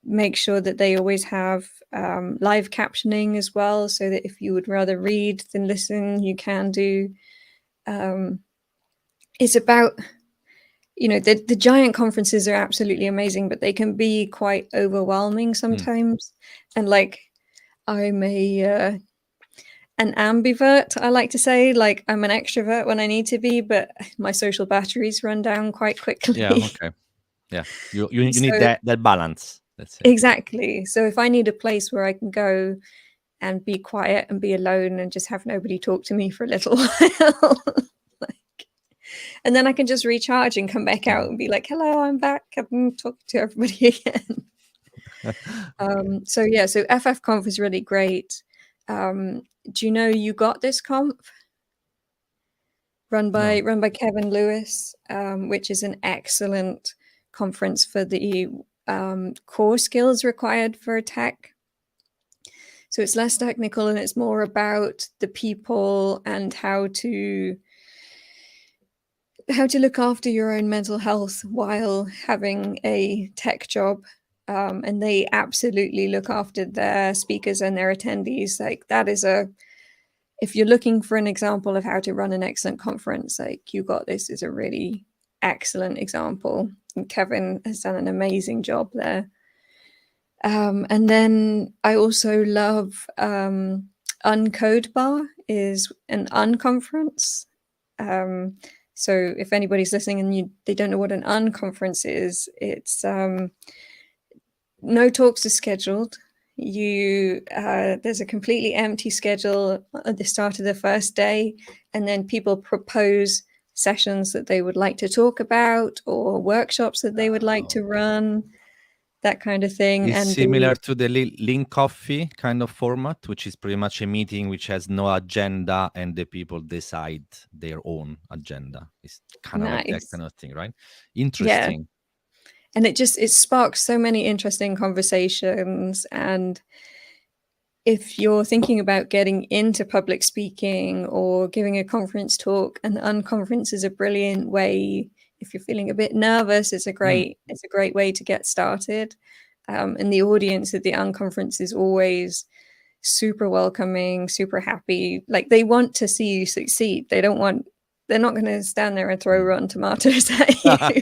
make sure that they always have live captioning as well, so that if you would rather read than listen, you can do. It's about, you know, the giant conferences are absolutely amazing, but they can be quite overwhelming sometimes. And like, I'm an ambivert, I like to say. Like, I'm an extrovert when I need to be, but my social batteries run down quite quickly. Yeah. Okay. Yeah. You need So, that balance. Let's say. exactly. So if I need a place where I can go and be quiet and be alone and just have nobody talk to me for a little while, like, and then I can just recharge and come back out and be like, hello, I'm back. I'm talking to everybody again. So yeah, so FFConf is really great. Do you know You Got This Conf? Run by Kevin Lewis, which is an excellent conference for the core skills required for tech. So it's less technical and it's more about the people and how to look after your own mental health while having a tech job. And they absolutely look after their speakers and their attendees. Like, that is if you're looking for an example of how to run an excellent conference, like, You Got This is a really excellent example. And Kevin has done an amazing job there. And then I also love Uncode Bar is an unconference. So if anybody's listening and they don't know what an unconference is, it's no talks are scheduled. There's a completely empty schedule at the start of the first day, and then people propose sessions that they would like to talk about or workshops that they would like to run, that kind of thing. It's and similar to the Link Coffee kind of format, which is pretty much a meeting which has no agenda and the people decide their own agenda. It's kind of like that kind of thing, right? Interesting. Yeah. And it sparks so many interesting conversations. And if you're thinking about getting into public speaking or giving a conference talk, an unconference is a brilliant way. If you're feeling a bit nervous, it's a great way to get started. And the audience at the unconference is always super welcoming, super happy. Like, they want to see you succeed. They're not going to stand there and throw rotten tomatoes at you.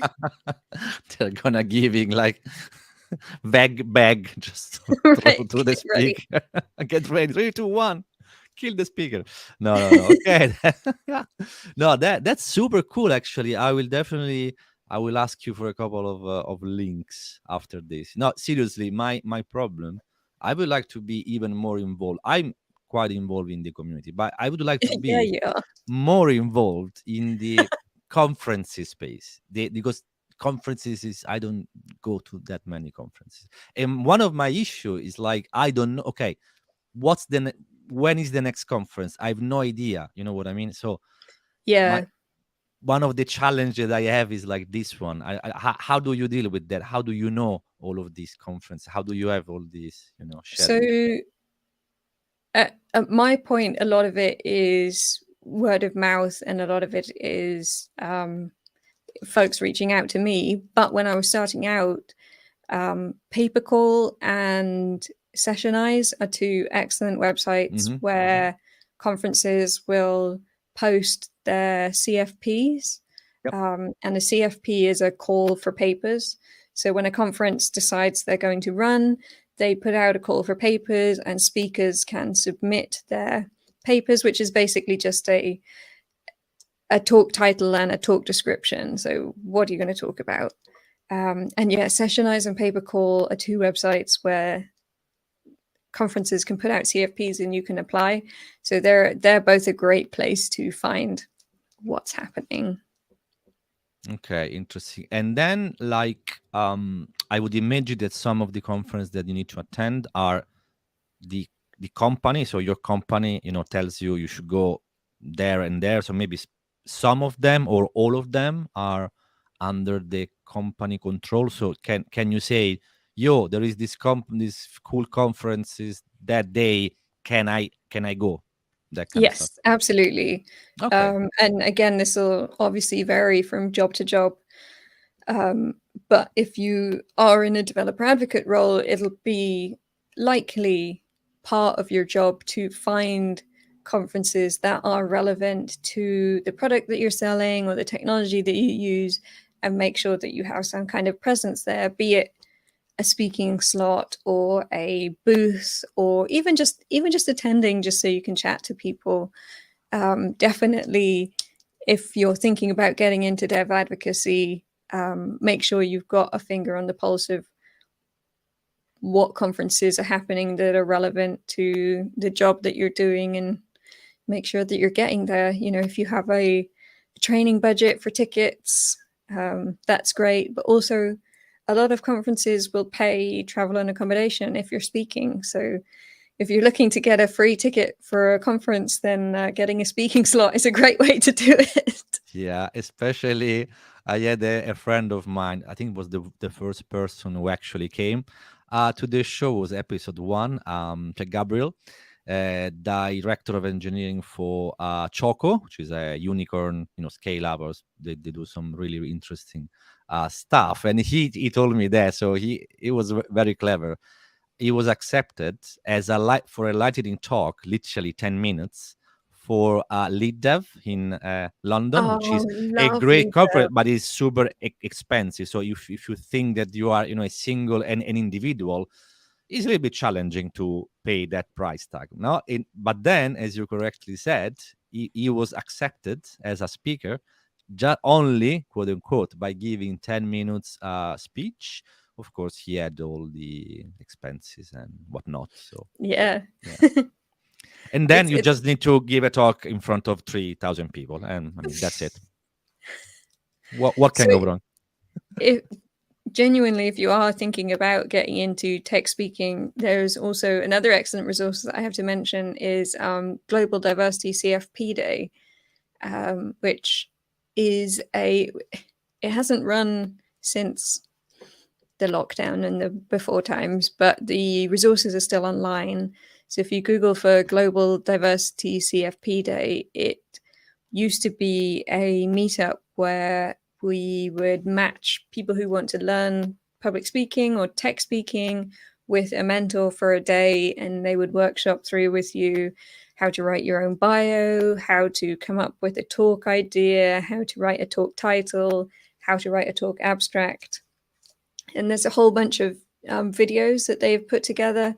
They're gonna giving like bag just to the speaker. Get ready, 3, 2, 1. Kill the speaker. No. Okay. No, that's super cool. Actually, I will ask you for a couple of links after this. No, seriously, my problem, I would like to be even more involved. I'm quite involved in the community, but I would like to be Yeah, you are. more involved in the conferences space. Because conferences is, I don't go to that many conferences, and one of my issue is like, I don't know. Okay, when is the next conference? I have no idea. You know what I mean? So yeah, one of the challenges I have is like this one. How do you deal with that? How do you know all of these conferences? How do you have all these, So schedule? at my point, a lot of it is word of mouth, and a lot of it is folks reaching out to me. But when I was starting out, Papercall and Sessionize are two excellent websites where conferences will post their CFPs. Yep. And a CFP is a call for papers. So when a conference decides they're going to run, they put out a call for papers, and speakers can submit their papers, which is basically just a talk title and a talk description. So what are you going to talk about? And yeah, Sessionize and Papercall are two websites where conferences can put out CFPs and you can apply. So they're both a great place to find what's happening. Okay, interesting. And then, like, I would imagine that some of the conference that you need to attend are the company. So your company, tells you should go there and there. So maybe some of them or all of them are under the company control. So can you say, yo, there is this cool conferences that day? Can I go? That kind of stuff. Yes, absolutely. Okay. And again, this will obviously vary from job to job. But if you are in a developer advocate role, it'll be likely part of your job to find conferences that are relevant to the product that you're selling or the technology that you use, and make sure that you have some kind of presence there, be it a speaking slot or a booth, or even just attending just so you can chat to people. Definitely, if you're thinking about getting into dev advocacy, make sure you've got a finger on the pulse of what conferences are happening that are relevant to the job that you're doing, and make sure that you're getting there. If you have a training budget for tickets, that's great. But also, a lot of conferences will pay travel and accommodation if you're speaking. So if you're looking to get a free ticket for a conference, then getting a speaking slot is a great way to do it. Yeah, especially I had a friend of mine. I think it was the first person who actually came to the show. Was episode 1. Gabriel, director of engineering for Choco, which is a unicorn, scale up. They do some really interesting stuff. And he told me that, so he was very clever. He was accepted as for a lightning talk, literally 10 minutes, for lead dev in London, which Oh, is a great lovely. corporate, but it's super expensive. So if you think that you are, a single and an individual, it's a little bit challenging to pay that price tag. No, but then, as you correctly said, he was accepted as a speaker, just only quote unquote by giving 10 minutes speech. Of course, he had all the expenses and whatnot. So Yeah. yeah, and then you It's just need to give a talk in front of 3,000 people, and I mean that's it. What so can go wrong? if genuinely, if you are thinking about getting into tech speaking, there's also another excellent resource that I have to mention is Global Diversity CFP Day, which is it hasn't run since the lockdown and the before times, but the resources are still online. So if you Google for Global Diversity CFP Day, it used to be a meetup where we would match people who want to learn public speaking or tech speaking with a mentor for a day, and they would workshop through with you how to write your own bio, how to come up with a talk idea, how to write a talk title, how to write a talk abstract. And there's a whole bunch of videos that they've put together.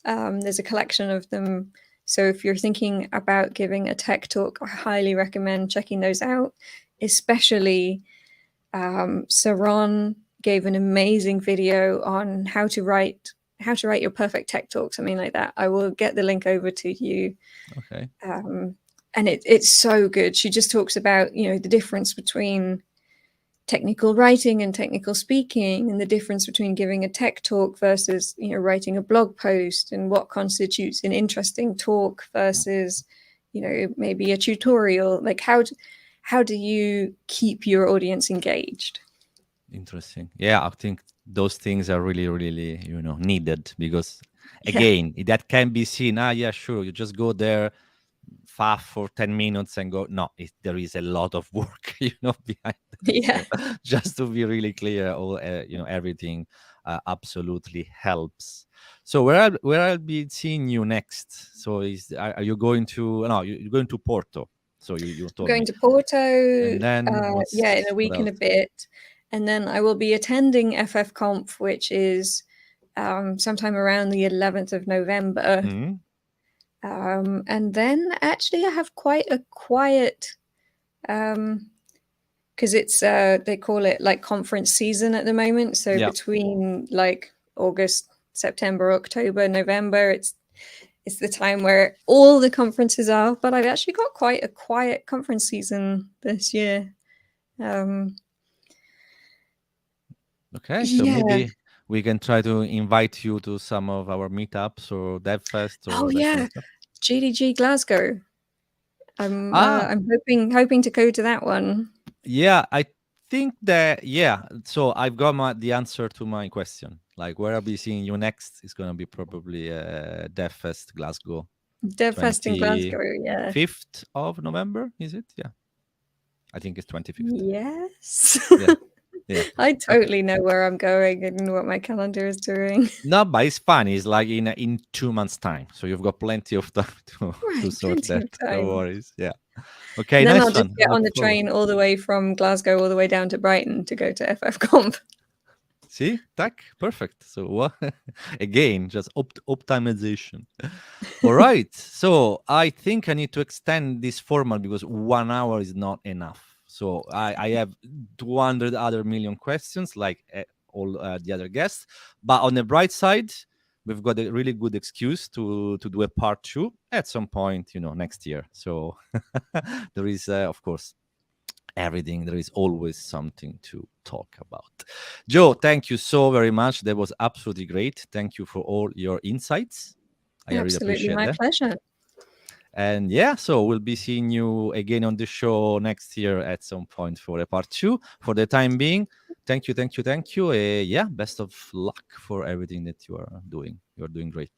There's a collection of them. So if you're thinking about giving a tech talk, I highly recommend checking those out. Especially Saron gave an amazing video on how to write your perfect tech talk, something like that. I will get the link over to you. Okay. And it's so good. She just talks about, the difference between technical writing and technical speaking, and the difference between giving a tech talk versus writing a blog post, and what constitutes an interesting talk versus maybe a tutorial. Like how how do you keep your audience engaged? Interesting. Yeah, I think those things are really, really, needed because Yeah. again, that can be seen. Yeah, sure. You just go there, faff for 10 minutes and go. No, there is a lot of work, behind that. Yeah. So just to be really clear, all everything absolutely helps. So where I'll be seeing you next? So are you going to? No, you're going to Porto. So you I'm told going me, to Porto, and then yeah, in a what week and else? a bit. And then I will be attending FF Conf, which is sometime around the 11th of November. Mhm. And then actually I have quite a quiet, because it's they call it like conference season at the moment. So Yeah. between like August, September, October, November, it's the time where all the conferences are. But I've actually got quite a quiet conference season this year. Okay, so Yeah. maybe we can try to invite you to some of our meetups or DevFest Oh or that kind of yeah, stuff. GDG Glasgow. Ah, I'm hoping to go to that one. yeah, I think that So I've got the answer to my question. Like where I'll be seeing you next is gonna be probably DevFest Glasgow, DevFest in Glasgow. Yeah. 25th of November. Is it? Yeah, I think it's 25th. Yes. Yeah, yeah. I Okay. totally know where I'm going and what my calendar is doing. No, but it's fun. It's like in 2 months' time, so you've got plenty of time to Right, sort plenty that. of No time. worries. Yeah. Okay, And then I'll nice just one. get on Look the forward. train all the way from Glasgow all the way down to Brighton to go to FF Conf. See, tack, perfect. So again, just optimization. All right. So I think I need to extend this format because 1 hour is not enough. So I have 200 other million questions, like all the other guests. But on the bright side, we've got a really good excuse to do a part two at some point, next year. So there is, of course, everything. There is always something to talk about. Jo, thank you so very much. That was absolutely great. Thank you for all your insights. I really Absolutely appreciate my that. pleasure. And yeah, so we'll be seeing you again on the show next year at some point for a part two. For the time being, thank you, thank you, thank you. Yeah, best of luck for everything that you are doing. You're doing great.